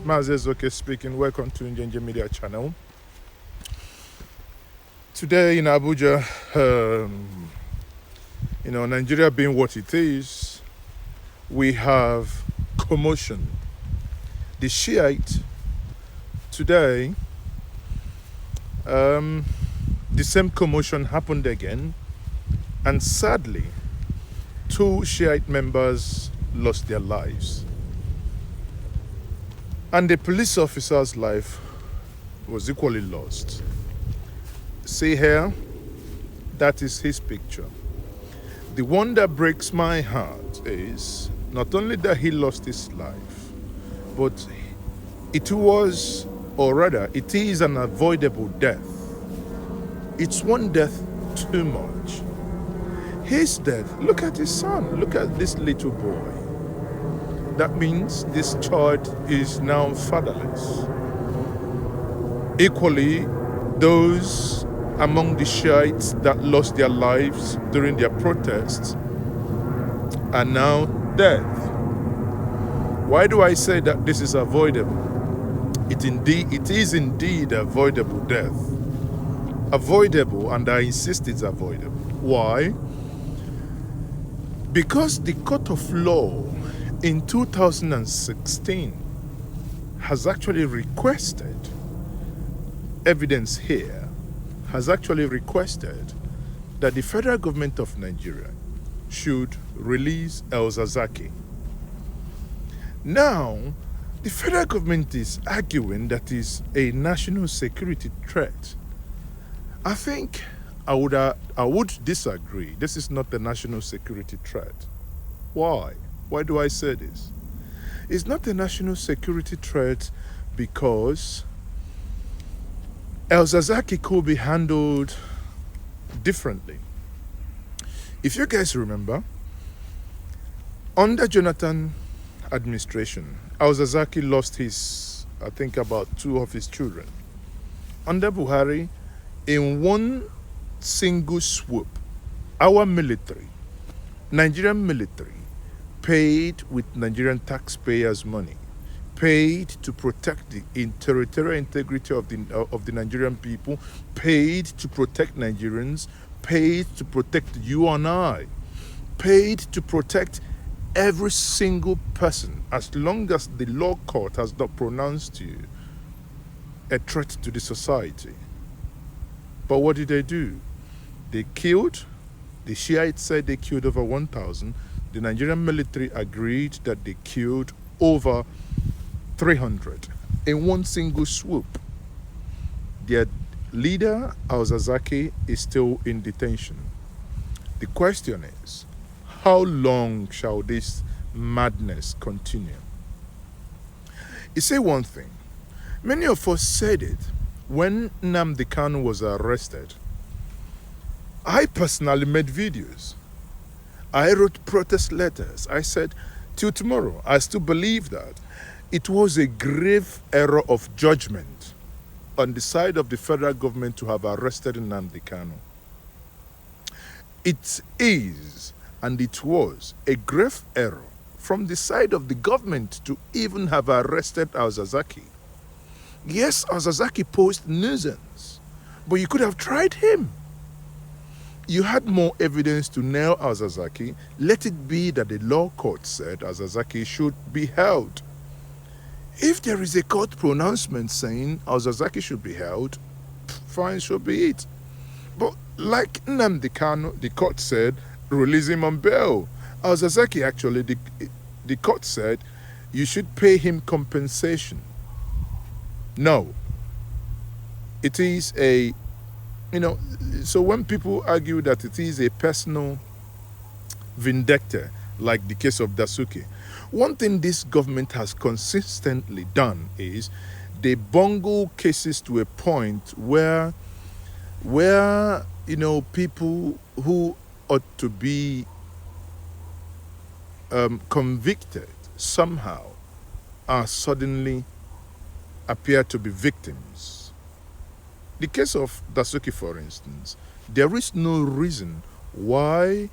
is Mazezoke speaking. Welcome to Njenje Media Channel. Today in Abuja, Nigeria being what it is, we have commotion. The Shiite today, the same commotion happened again, and sadly, 2 Shiite members lost their lives. And the police officer's life was equally lost. See here, that is his picture. The one that breaks my heart is not only that he lost his life, but it was, or rather, it is an avoidable death. It's one death too much. His death, look at his son, look at this little boy. That means this child is now fatherless. Equally, those among the Shiites that lost their lives during their protests are now dead. Why do I say that this is avoidable? It is indeed avoidable death. Avoidable, and I insist it's avoidable. Why? Because the court of law in 2016 has actually requested, evidence here, has actually requested that the federal government of Nigeria should release El-Zakzaky. Now, the federal government is arguing that is a national security threat. I think I would disagree. This is not a national security threat. Why? Why do I say this? It's not a national security threat because El-Zakzaky could be handled differently. If you guys remember, under Jonathan administration, El-Zakzaky lost about 2 of his children. Under Buhari, in one single swoop, our military, Nigerian military, paid with Nigerian taxpayers' money, paid to protect the territorial integrity of the Nigerian people, paid to protect Nigerians, paid to protect you and I, paid to protect every single person as long as the law court has not pronounced you a threat to the society. But what did they do? They killed, the Shiites said they killed over 1,000. The Nigerian military agreed that they killed over 300 in one single swoop. Their leader, El-Zakzaky, is still in detention. The question is, how long shall this madness continue? You say one thing. Many of us said it when Nnamdi Kanu was arrested. I personally made videos. I wrote protest letters. I said, till tomorrow, I still believe that it was a grave error of judgment on the side of the federal government to have arrested Nnamdi Kanu. It is, and it was, a grave error from the side of the government to even have arrested El-Zakzaky. Yes, El-Zakzaky posed nuisance, but you could have tried him. You had more evidence to nail El-Zakzaky. Let it be that the law court said El-Zakzaky should be held. If there is a court pronouncement saying El-Zakzaky should be held, fine, so be it. But like Nnamdi Kanu, the court said, release him on bail. El-Zakzaky actually, the court said, you should pay him compensation. No. It is a so when people argue that it is a personal vendetta, like the case of Dasuki, one thing this government has consistently done is they bungle cases to a point where people who ought to be convicted somehow are suddenly appear to be victims. The case of Dasuki, for instance, there is no reason why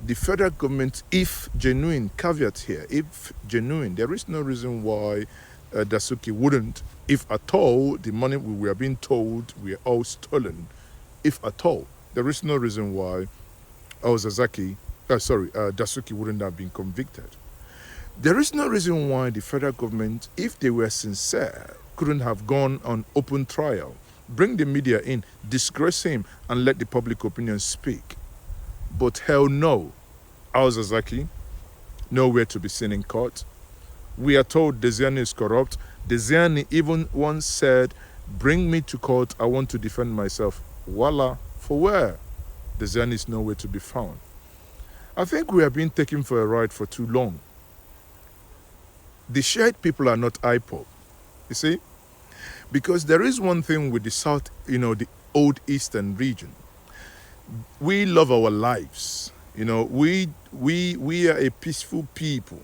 the federal government, if genuine, caveat here, if genuine, there is no reason why Dasuki wouldn't, if at all, the money we were being told we are all stolen, if at all. There is no reason why Dasuki wouldn't have been convicted. There is no reason why the federal government, if they were sincere, couldn't have gone on open trial, bring the media in, disgrace him, and let the public opinion speak. But hell no. Al-Zazaki, nowhere to be seen in court. We are told Desiani is corrupt. Desiani even once said, bring me to court, I want to defend myself. Voila, for where? Desiani is nowhere to be found. I think we have been taken for a ride for too long. The Shiite people are not IPOB, you see? Because there is one thing with the South, the old Eastern region. We love our lives. We are a peaceful people.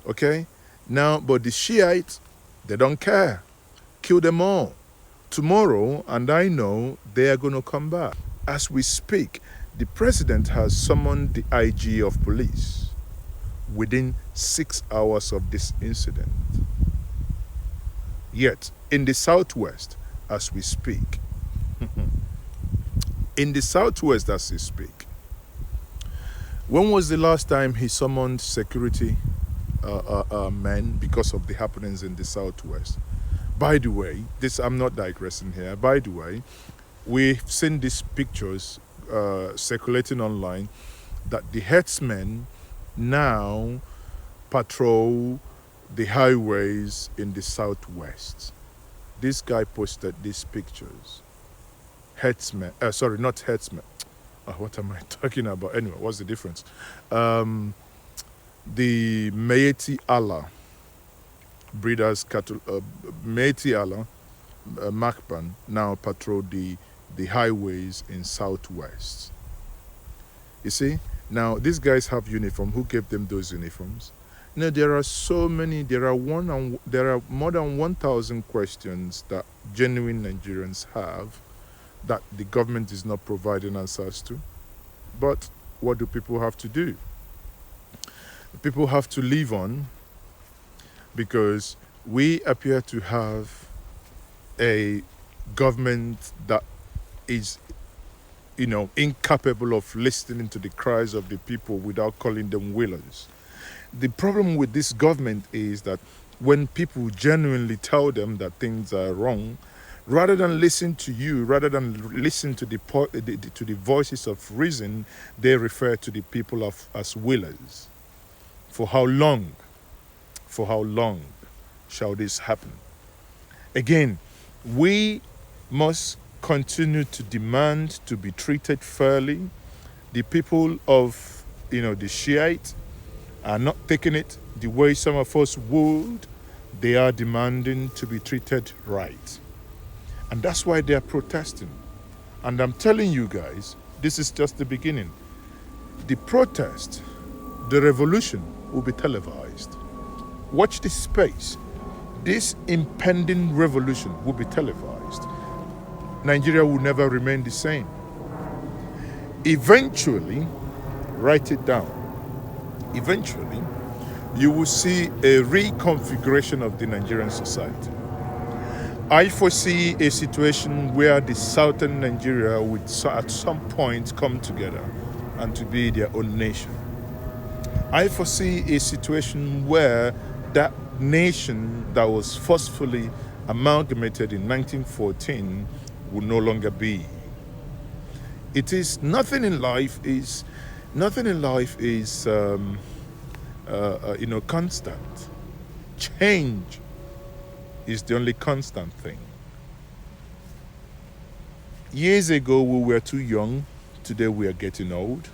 Okay? Now, but the Shiites, they don't care. Kill them all. Tomorrow, and I know they are going to come back. As we speak, the president has summoned the IG of police within 6 hours of this incident. Yet, in the Southwest, as we speak, when was the last time he summoned security men because of the happenings in the Southwest? By the way, I'm not digressing here. By the way, we've seen these pictures circulating online that the herdsmen now patrol the highways in the Southwest. This guy posted these pictures. Herdsmen, not herdsmen. What am I talking about? Anyway, what's the difference? The Meiti Allah breeders cattle, Meiti Allah Makban now patrol the highways in Southwest. You see, now these guys have uniform. Who gave them those uniforms? There are so many. There are more than 1,000 questions that genuine Nigerians have that the government is not providing answers to. But what do people have to do? People have to live on, because we appear to have a government that is, incapable of listening to the cries of the people without calling them willers. The problem with this government is that when people genuinely tell them that things are wrong, rather than listen to you, rather than listen to the voices of reason, they refer to the people as willers. For how long? For how long shall this happen? Again, we must continue to demand to be treated fairly. The people of, the Shiite are not taking it the way some of us would. They are demanding to be treated right. And that's why they are protesting. And I'm telling you guys, this is just the beginning. The protest, the revolution will be televised. Watch this space. This impending revolution will be televised. Nigeria will never remain the same. Eventually, write it down. Eventually, you will see a reconfiguration of the Nigerian society. I foresee a situation where the southern Nigeria would at some point come together and to be their own nation. I foresee a situation where that nation that was forcefully amalgamated in 1914 will no longer be. It is nothing in life is constant. Change is the only constant thing. Years ago we were too young. Today we are getting old.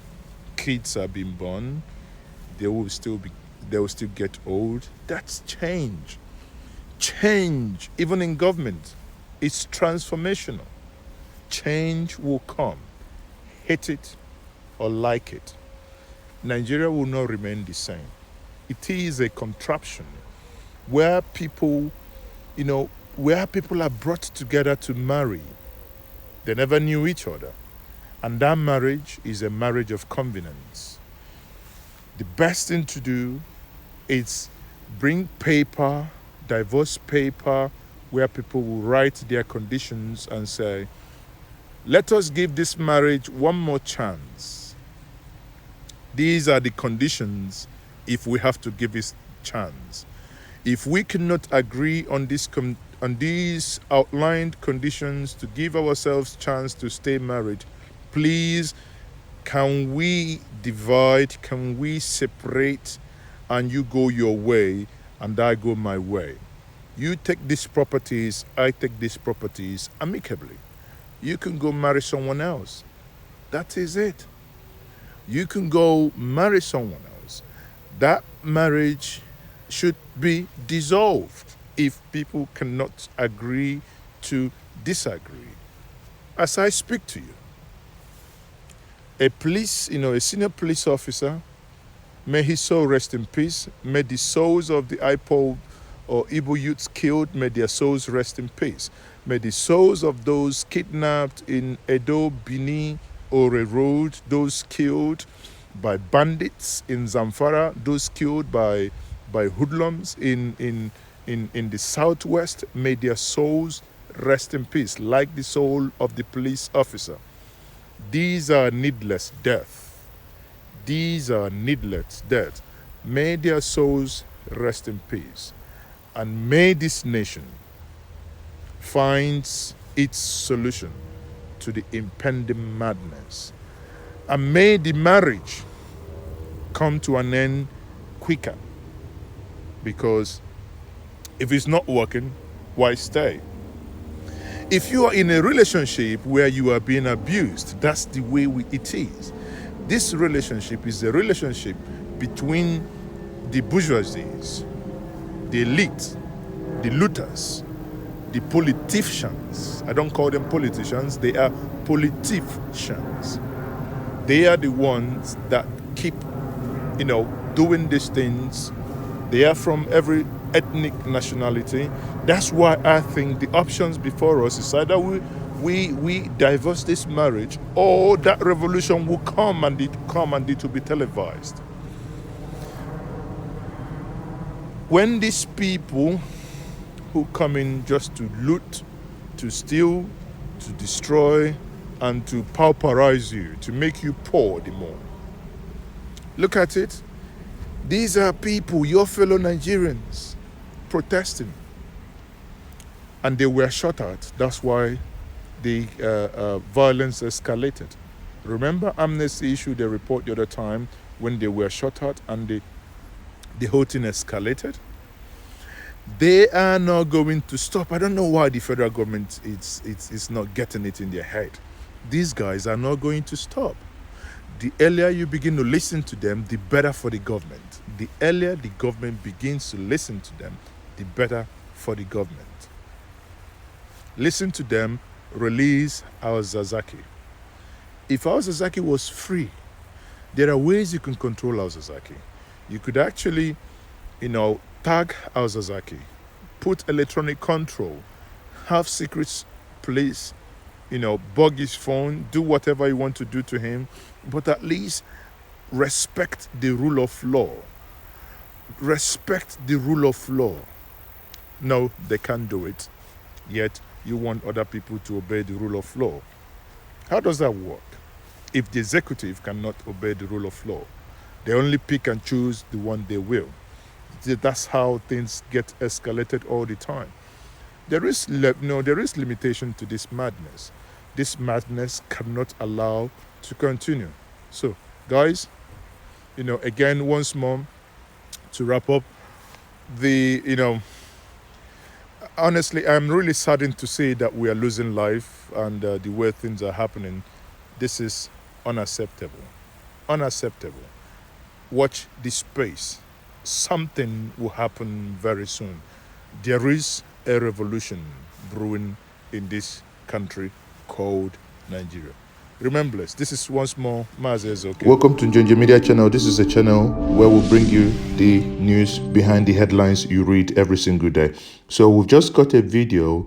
Kids are being born. They will still get old. That's change. Change, even in government, it's transformational. Change will come. Hate it or like it. Nigeria will not remain the same. It is a contraption where people are brought together to marry. They never knew each other. And that marriage is a marriage of convenience. The best thing to do is bring paper divorce paper where people will write their conditions and say, let us give this marriage one more chance. These are the conditions if we have to give it chance. If we cannot agree on these outlined conditions to give ourselves chance to stay married, please, can we divide, can we separate, and you go your way and I go my way? You take these properties, I take these properties amicably. You can go marry someone else. That is it. You can go marry someone else. That marriage should be dissolved if people cannot agree to disagree. As I speak to you, a senior police officer, may his soul rest in peace. May the souls of the IPOB or Igbo youths killed, may their souls rest in peace. May the souls of those kidnapped in Edo, Bini, Ore Road, those killed by bandits in Zamfara, those killed by hoodlums in the southwest, may their souls rest in peace, like the soul of the police officer. These are needless death. These are needless death. May their souls rest in peace. And may this nation find its solution to the impending madness. And may the marriage come to an end quicker. Because if it's not working, why stay? If you are in a relationship where you are being abused, that's the way it is. This relationship is a relationship between the bourgeoisies, the elite, the looters, the politicians. I don't call them politicians, they are politicians. They are the ones that keep, doing these things. They are from every ethnic nationality. That's why I think the options before us is either we divorce this marriage, or that revolution will come and it will be televised. When these people who come in just to loot, to steal, to destroy, and to pauperize you, to make you poor the more. Look at it. These are people, your fellow Nigerians, protesting. And they were shot at. That's why the violence escalated. Remember, Amnesty issued a report the other time when they were shot at and the whole thing escalated. They are not going to stop. I don't know why the federal government is not getting it in their head. These guys are not going to stop. The earlier you begin to listen to them, the better for the government. The earlier the government begins to listen to them, the better for the government. Listen to them, release Al-Zazaki. If Al-Zazaki was free, there are ways you can control Al-Zazaki. You could actually, tag Al-Zazaki, put electronic control, have secret police, bug his phone, do whatever you want to do to him, but at least respect the rule of law. Respect the rule of law. No, they can't do it, yet you want other people to obey the rule of law. How does that work? If the executive cannot obey the rule of law, they only pick and choose the one they will. That's how things get escalated all the time. There is limitation to this madness. This madness cannot allow to continue. So, guys, again, once more, to wrap up, honestly, I'm really saddened to say that we are losing life and the way things are happening. This is unacceptable. Unacceptable. Watch this space. Something will happen very soon. There is a revolution brewing in this country called Nigeria. Remember this is once more Maze okay. Welcome to Njenje Media Channel. This is a channel where we'll bring you the news behind the headlines you read every single day. So we've just got a video